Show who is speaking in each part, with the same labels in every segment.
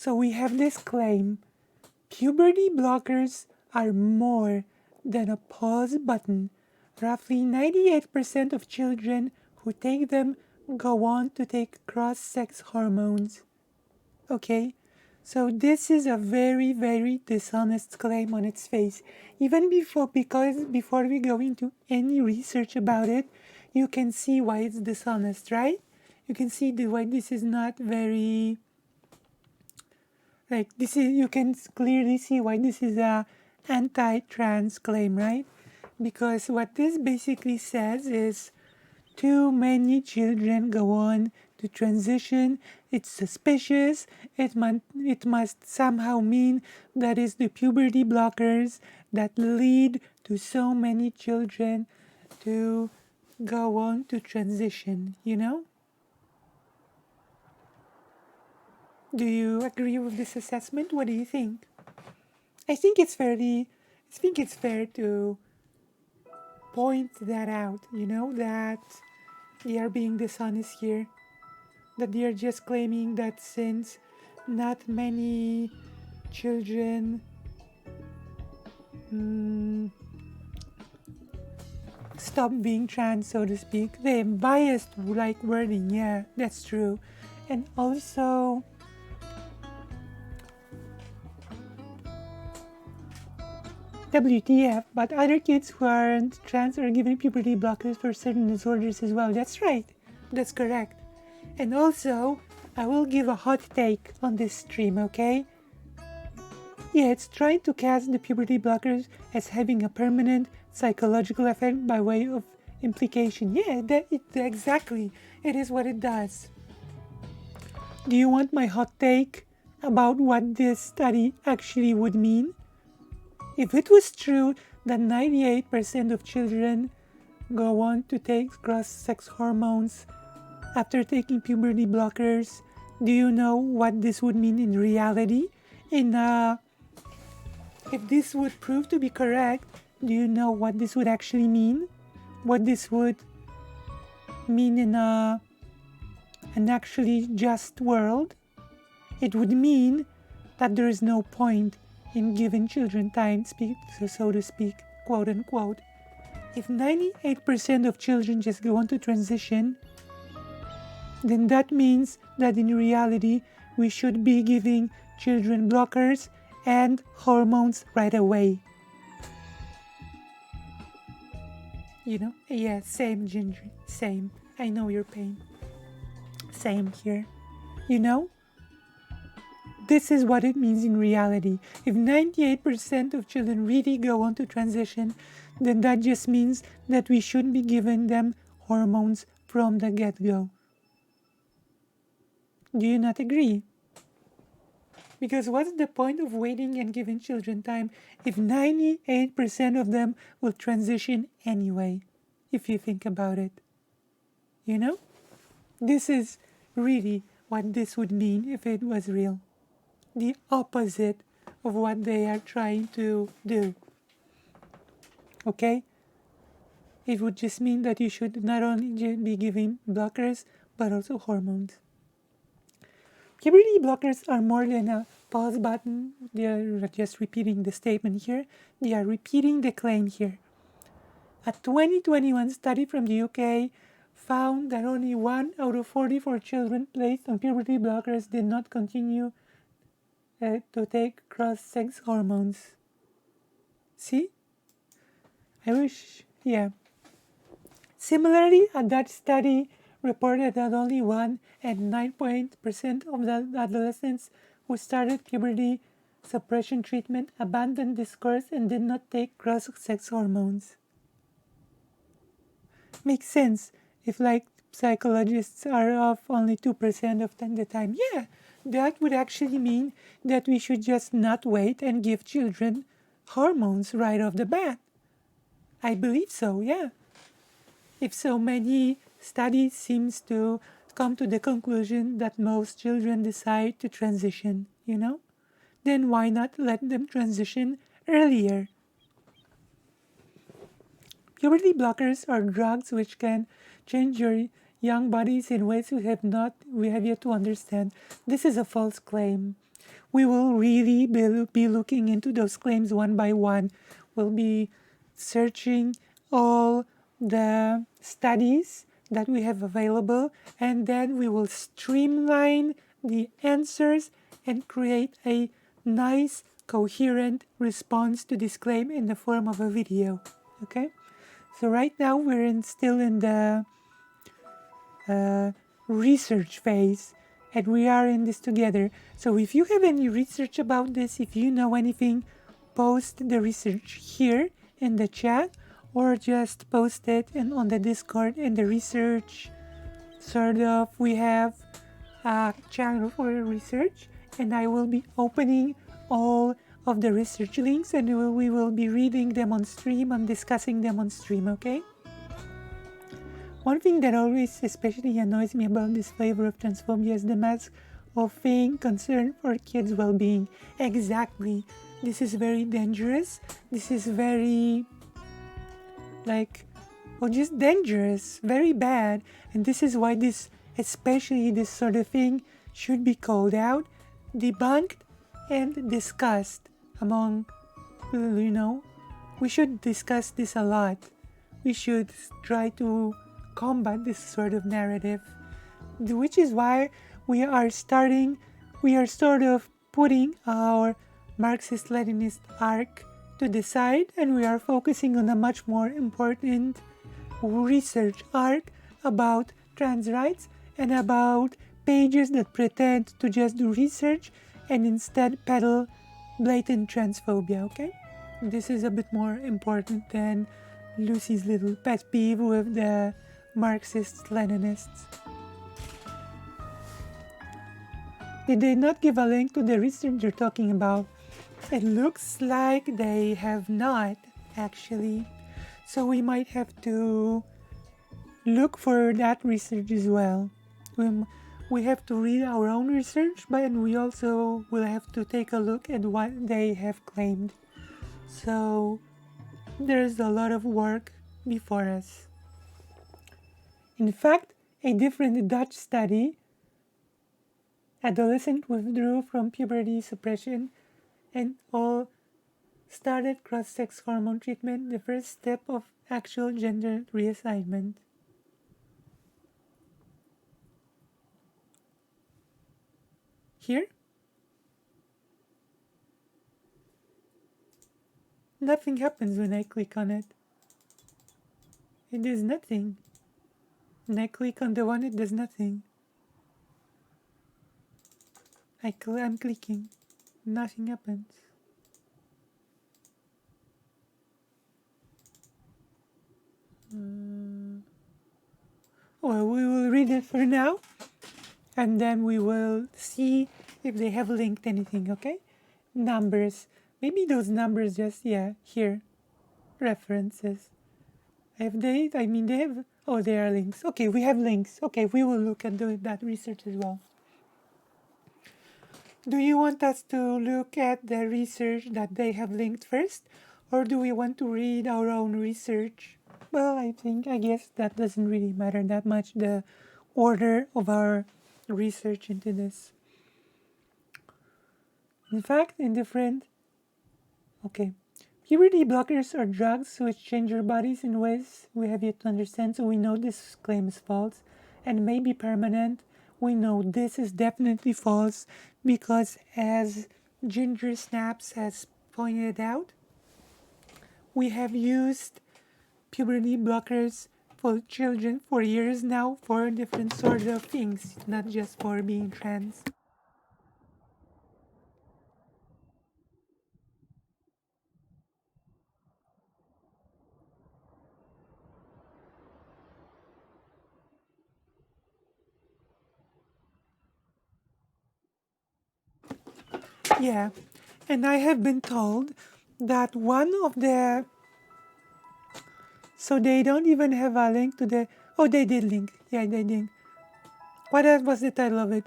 Speaker 1: So we have this claim: puberty blockers are more than a pause button. Roughly 98% of children who take them go on to take cross-sex hormones. Okay? So this is a very, very dishonest claim on its face. Even before we go into any research about it, you can see why it's dishonest, right? You can see why this is not very, like, this is, you can clearly see why this is a anti-trans claim, right? Because what this basically says is too many children go on to transition. It's suspicious. It must somehow mean that it's the puberty blockers that lead to so many children to go on to transition, you know? Do you agree with this assessment? What do you think? I think it's fair to point that out, you know, that they are being dishonest here. That they are just claiming that since not many children stop being trans, so to speak, they're biased like wording. Yeah, that's true. And also, WTF, but other kids who aren't trans are given puberty blockers for certain disorders as well. That's right. That's correct. And also, I will give a hot take on this stream, okay? Yeah, it's trying to cast the puberty blockers as having a permanent psychological effect by way of implication. Yeah, exactly. It is what it does. Do you want my hot take about what this study actually would mean? If it was true that 98% of children go on to take cross-sex hormones after taking puberty blockers, do you know what this would mean in reality? If this would prove to be correct, do you know what this would actually mean? What this would mean in an actually just world? It would mean that there is no point in giving children time, so to speak, quote unquote. If 98% of children just go on to transition, then that means that in reality we should be giving children blockers and hormones right away. You know? Yeah, same, Ginger. Same. I know your pain. Same here. You know? This is what it means in reality. If 98% of children really go on to transition, then that just means that we should be giving them hormones from the get-go. Do you not agree? Because what's the point of waiting and giving children time if 98% of them will transition anyway, if you think about it? You know? This is really what this would mean if it was real. The opposite of what they are trying to do. Okay? It would just mean that you should not only be giving blockers, but also hormones. Puberty blockers are more than a pause button. They are just repeating the statement here. They are repeating the claim here. A 2021 study from the UK found that only 1 out of 44 children placed on puberty blockers did not continue to take cross-sex hormones. See? I wish, yeah. Similarly, a Dutch study reported that only 1 and 9% of the adolescents who started puberty suppression treatment abandoned this course and did not take cross-sex hormones. Makes sense if, like, psychologists are off only 2% of the time. Yeah, that would actually mean that we should just not wait and give children hormones right off the bat. I believe so, yeah. If so many studies seems to come to the conclusion that most children decide to transition, you know, then why not let them transition earlier? Puberty blockers are drugs which can change your young bodies in ways we have yet to understand. This is a false claim. we will really be looking into those claims one by one. We'll be searching all the studies that we have available, and then we will streamline the answers and create a nice, coherent response to this claim in the form of a video. Okay? So right now we're still in the research phase, and we are in this together. So if you have any research about this, if you know anything, post the research here in the chat, or just post it on the Discord in the research we have a channel for research, and I will be opening all of the research links, and we will be reading them on stream and discussing them on stream. Okay? One thing that always especially annoys me about this flavor of transphobia is the mask of being concerned for kids' well-being. Exactly. This is very dangerous. This is very, just dangerous. Very bad. And this is why especially this sort of thing should be called out, debunked, and discussed among, we should discuss this a lot. We should try to combat this sort of narrative, which is why we are sort of putting our Marxist-Leninist arc to the side, and we are focusing on a much more important research arc about trans rights and about pages that pretend to just do research and instead peddle blatant transphobia. Okay? This is a bit more important than Lucy's little pet peeve with the Marxists-Leninists. Did they not give a link to the research you're talking about? It looks like they have not, actually. So we might have to look for that research as well. We have to read our own research, but we also will have to take a look at what they have claimed. So there's a lot of work before us. In fact, a different Dutch study, adolescents withdrew from puberty suppression and all started cross-sex hormone treatment, the first step of actual gender reassignment. Here? Nothing happens when I click on it. It does nothing. When I click on the one, it does nothing. I'm clicking. Nothing happens. Well, we will read it for now, and then we will see if they have linked anything, okay? Numbers. Maybe those numbers just, here. References. Have they? They have... Oh, there are links. Okay, we have links. Okay, we will look at that research as well. Do you want us to look at the research that they have linked first? Or do we want to read our own research? Well, I guess that doesn't really matter that much, the order of our research into this. In fact, okay. Puberty blockers are drugs which change our bodies in ways we have yet to understand, so we know this claim is false and may be permanent. We know this is definitely false because, as Ginger Snaps has pointed out, we have used puberty blockers for children for years now for different sorts of things, not just for being trans. Yeah, and I have been told that one of the... So they don't even have a link to the... Oh, they did link. Yeah, they did. What was the title of it?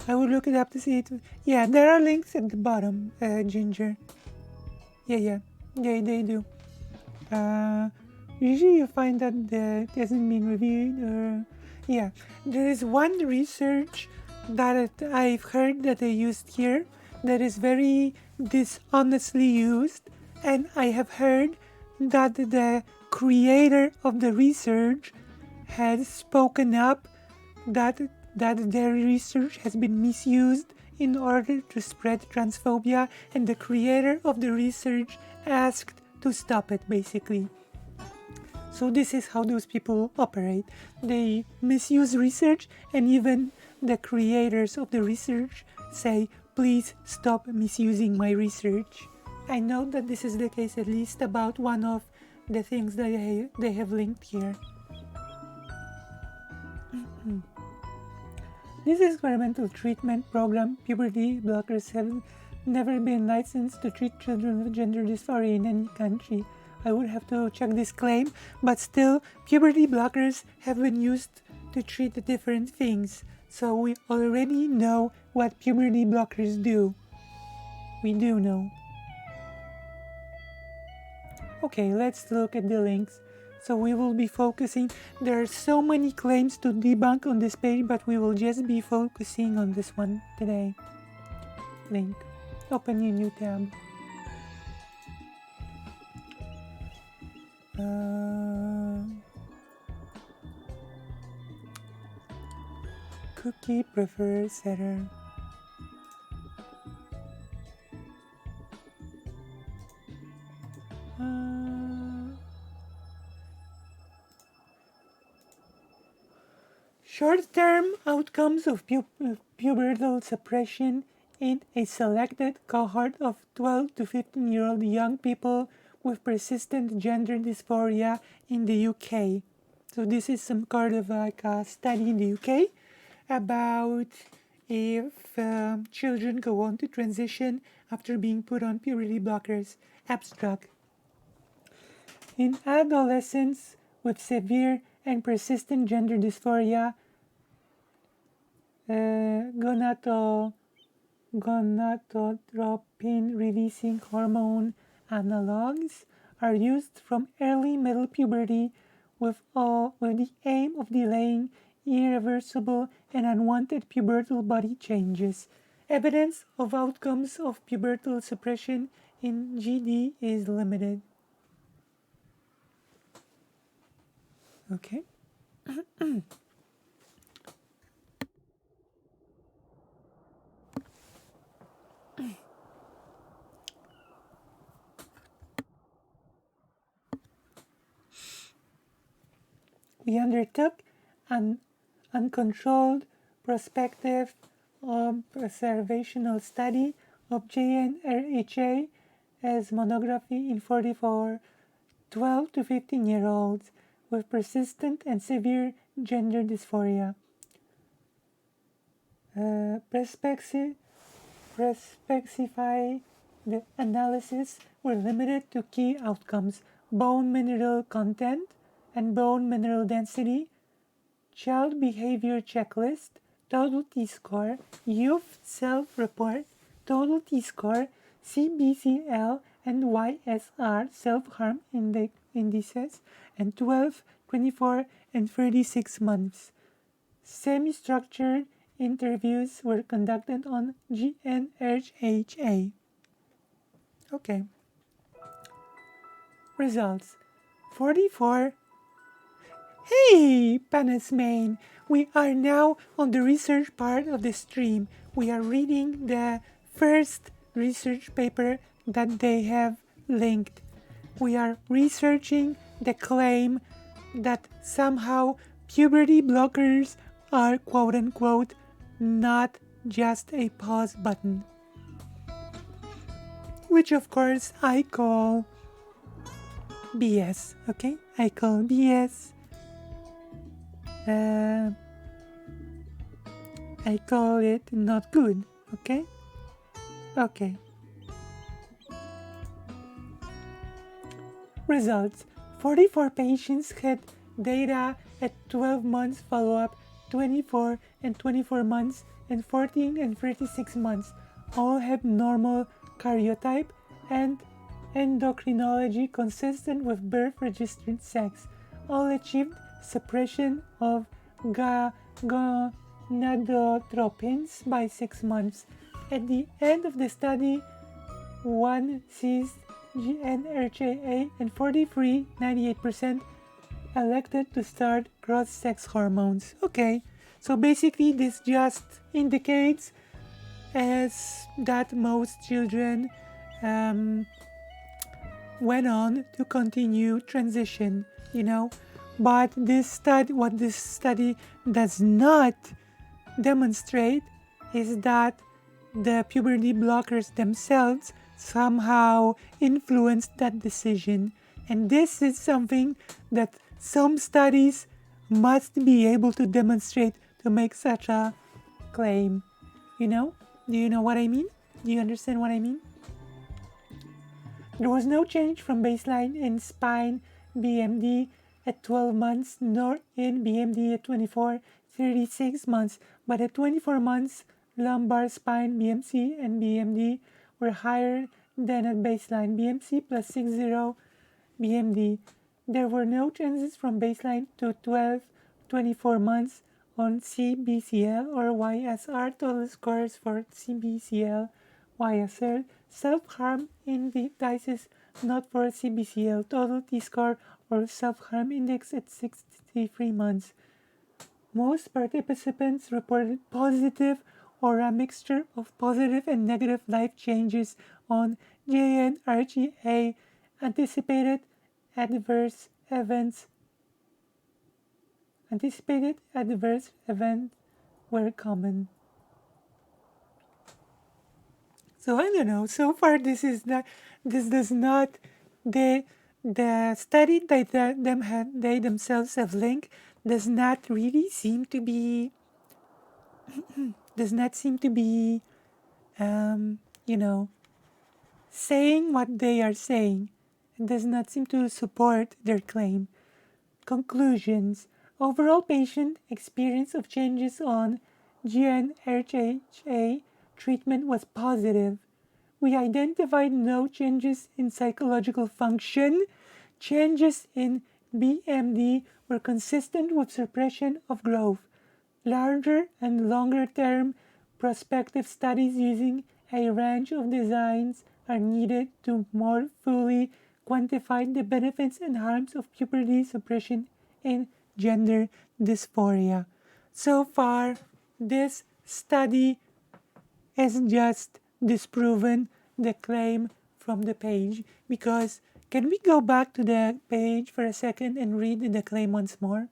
Speaker 1: I will look it up to see it. Yeah, there are links at the bottom, Ginger. Yeah, they do. Usually you find that it hasn't been reviewed or... Yeah, there is one research that I've heard that they used here that is very dishonestly used, and I have heard that the creator of the research has spoken up that their research has been misused in order to spread transphobia, and the creator of the research asked to stop it, basically. So this is how those people operate. They misuse research, and even the creators of the research say, please stop misusing my research. I know that this is the case at least about one of the things that they have linked here. This experimental treatment program, puberty blockers, have never been licensed to treat children with gender dysphoria in any country. I would have to check this claim, but still, puberty blockers have been used to treat different things. So we already know what puberty blockers do. We do know. Okay, let's look at the links. So we will be focusing, there are so many claims to debunk on this page, but we will just be focusing on this one today. Link. Open a new tab. Cookie preferred setter. Short-term outcomes of pubertal suppression in a selected cohort of 12 to 15-year-old young people with persistent gender dysphoria in the UK. So this is some kind of like a study in the UK about if children go on to transition after being put on puberty blockers. Abstract. In adolescents with severe and persistent gender dysphoria, gonadotropin-releasing hormone analogs are used from early middle puberty with the aim of delaying irreversible and unwanted pubertal body changes. Evidence of outcomes of pubertal suppression in GD is limited. Okay. We undertook an uncontrolled prospective observational study of JNRHA as monography in 44 12 to 15-year-olds with persistent and severe gender dysphoria. Prospectify the analysis were limited to key outcomes: bone mineral content and bone mineral density, child behavior checklist, total T-score, youth self-report, total T-score, CBCL and YSR self-harm indices, and 12, 24, and 36 months. Semi-structured interviews were conducted on GNRHA. Okay. Results. 44. Hey, Panismain! We are now on the research part of the stream. We are reading the first research paper that they have linked. We are researching the claim that somehow puberty blockers are quote-unquote not just a pause button. Which of course I call BS, okay? I call BS. I call it not good, okay? Okay. Results. 44 patients had data at 12 months follow-up, 24 and 24 months, and 14 and 36 months. All have normal karyotype and endocrinology consistent with birth-registered sex. All achieved suppression of gonadotropins by 6 months. At the end of the study, one sees GnRHA and 43, 98% elected to start cross-sex hormones. Okay, so basically this just indicates as that most children went on to continue transition, but what this study does not demonstrate is that the puberty blockers themselves somehow influenced that decision. And this is something that some studies must be able to demonstrate to make such a claim. Do you know what I mean? Do you understand what I mean? There was no change from baseline in spine BMD at 12 months nor in BMD at 24, 36 months, but at 24 months, lumbar spine BMC and BMD were higher than at baseline BMC plus 60 BMD. There were no changes from baseline to 12, 24 months on CBCL or YSR. Total scores for CBCL, YSR, self-harm indices not for CBCL, total T-score or self-harm index at 63 months. Most participants reported positive or a mixture of positive and negative life changes on GnRHA. Anticipated adverse events were common. So I don't know. So far, this does not the study that they themselves have linked does not really seem to be saying what they are saying. It does not seem to support their claim. Conclusions. Overall patient experience of changes on GnRHA treatment was positive. We identified no changes in psychological function. Changes in BMD were consistent with suppression of growth. Larger and longer-term prospective studies using a range of designs are needed to more fully quantify the benefits and harms of puberty suppression in gender dysphoria. So far, this study has just disproven the claim from the page, because can we go back to the page for a second and read the claim once more?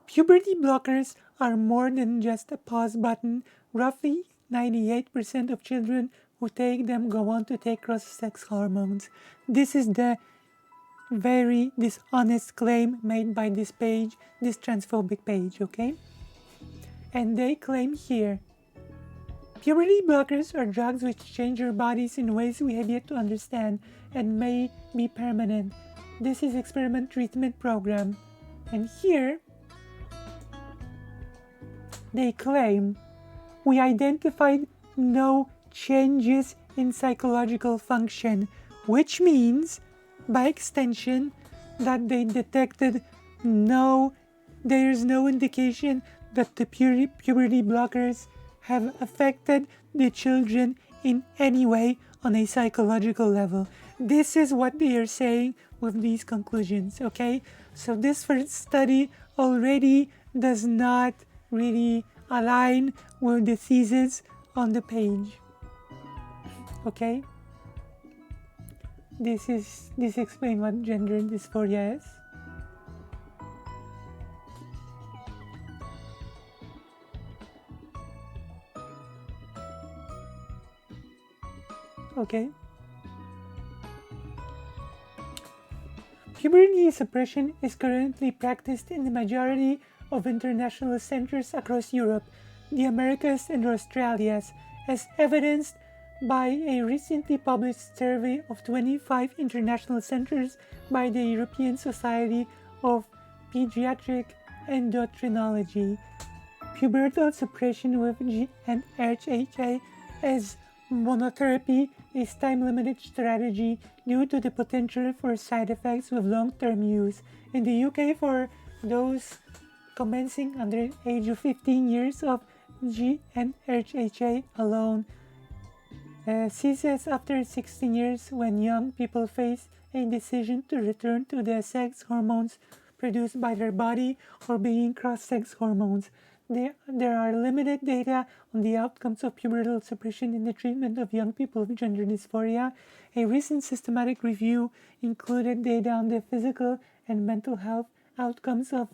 Speaker 1: Puberty blockers are more than just a pause button. Roughly 98% of children who take them go on to take cross-sex hormones. This is the very dishonest claim made by this page, this transphobic page, okay? And they claim here, puberty blockers are drugs which change your bodies in ways we have yet to understand and may be permanent. This is experiment treatment program. And here, they claim we identified no changes in psychological function, which means, by extension, that they detected there's no indication that the puberty blockers have affected the children in any way on a psychological level. This is what they are saying with these conclusions, okay? So this first study already does not really align with the thesis on the page, okay? This explains what gender dysphoria is. Okay. Puberty suppression is currently practiced in the majority of international centers across Europe, the Americas, and Australia, as evidenced by a recently published survey of 25 international centers by the European Society of Pediatric Endocrinology. Pubertal suppression with GnRHA as monotherapy is time-limited strategy due to the potential for side effects with long-term use. In the UK, for those commencing under the age of 15 years of GnRHA alone ceases after 16 years when young people face a decision to return to the sex hormones produced by their body or being cross-sex hormones. There are limited data on the outcomes of pubertal suppression in the treatment of young people with gender dysphoria. A recent systematic review included data on the physical and mental health outcomes of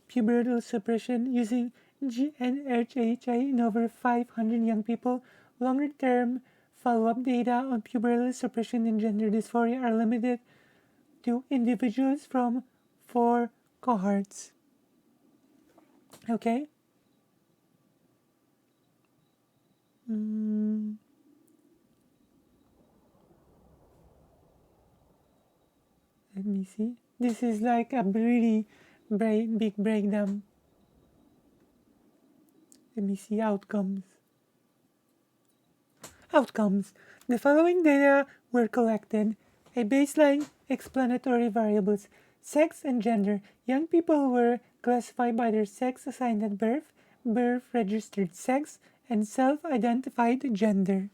Speaker 1: pubertal suppression using GnRHA in over 500 young people. Longer-term follow-up data on pubertal suppression in gender dysphoria are limited to individuals from 4 cohorts. Okay? Let me see. This is like a really big breakdown. Let me see outcomes. Outcomes. The following data were collected. A baseline, explanatory variables, sex and gender. Young people were classified by their sex assigned at birth, birth-registered sex, and self-identified gender.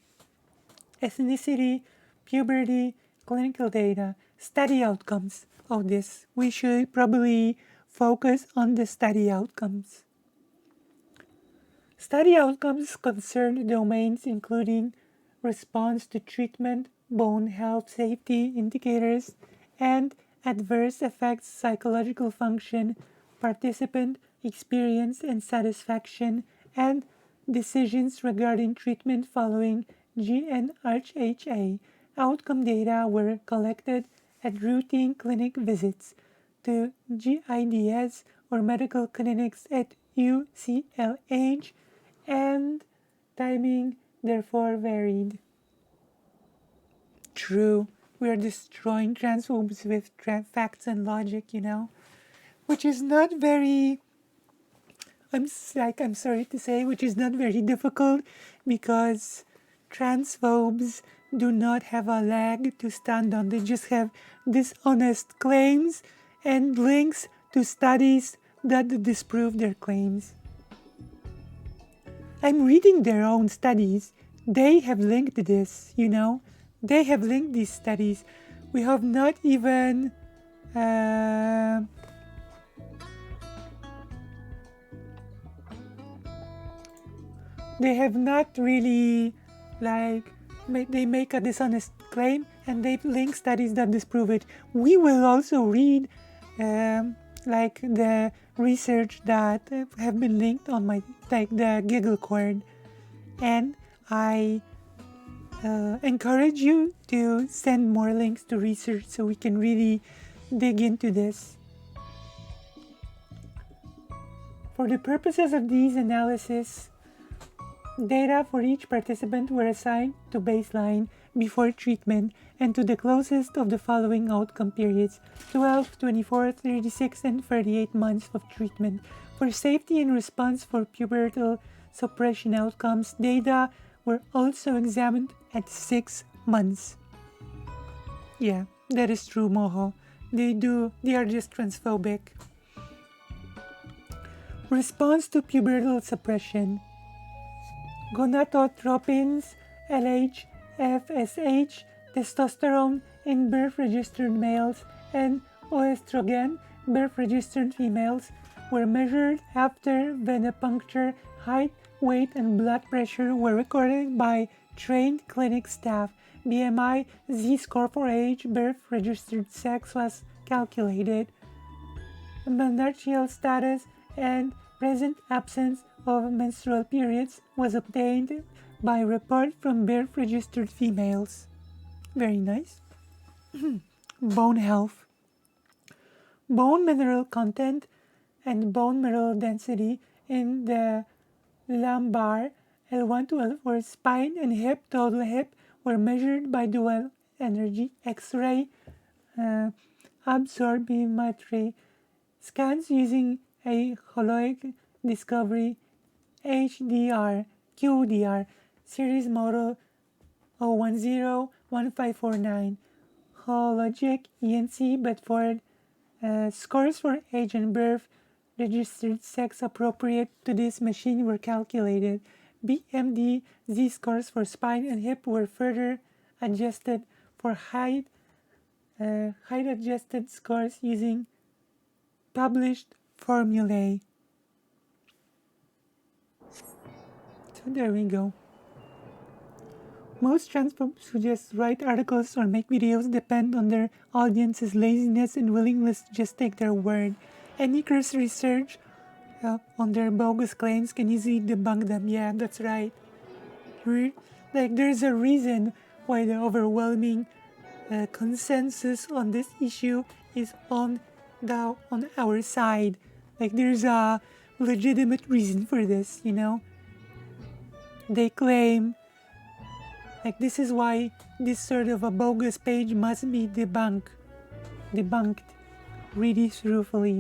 Speaker 1: Ethnicity, puberty, clinical data, study outcomes. Of this, we should probably focus on the study outcomes. Study outcomes concern domains including response to treatment, bone health safety indicators, and adverse effects, psychological function, participant experience and satisfaction, and decisions regarding treatment following GnRHA. Outcome data were collected at routine clinic visits to GIDS or medical clinics at UCLH, and timing therefore varied. True, we are destroying transphobes with facts and logic, which is not very, I'm sorry to say, which is not very difficult because transphobes do not have a leg to stand on. They just have dishonest claims and links to studies that disprove their claims. I'm reading their own studies. They have linked this, They have linked these studies. We have not even... they have not really, they make a dishonest claim and they link studies that disprove it. We will also read the research that have been linked on the Giggle cord, and I encourage you to send more links to research so we can really dig into this. For the purposes of these analysis, data for each participant were assigned to baseline before treatment and to the closest of the following outcome periods: 12, 24, 36, and 38 months of treatment. For safety and response for pubertal suppression outcomes, data were also examined at 6 months. Yeah, that is true, Moho. They are just transphobic. Response to pubertal suppression. Gonadotropins, LH, FSH, testosterone in birth-registered males, and oestrogen, birth-registered females, were measured after venipuncture. Height, weight, and blood pressure were recorded by trained clinic staff. BMI, Z-score for age, birth-registered sex was calculated. Menarcheal status and present absence of menstrual periods was obtained by report from birth-registered females. Very nice. Bone health. Bone mineral content and bone mineral density in the lumbar, L1 to L4, spine, and hip, total hip, were measured by dual energy X-ray absorptiometry scans using a holoic discovery HDR, QDR, series model 0101549, hologic ENC Bedford scores for age and birth registered sex appropriate to this machine were calculated. BMD Z-scores for spine and hip were further adjusted for height adjusted scores using published formulae. So there we go. Most transphobes who just write articles or make videos depend on their audience's laziness and willingness to just take their word. Any cursory search on their bogus claims can easily debunk them. Yeah, that's right. There's a reason why the overwhelming consensus on this issue is on our side. There's a legitimate reason for this, They claim this is why this sort of a bogus page must be debunked really truthfully,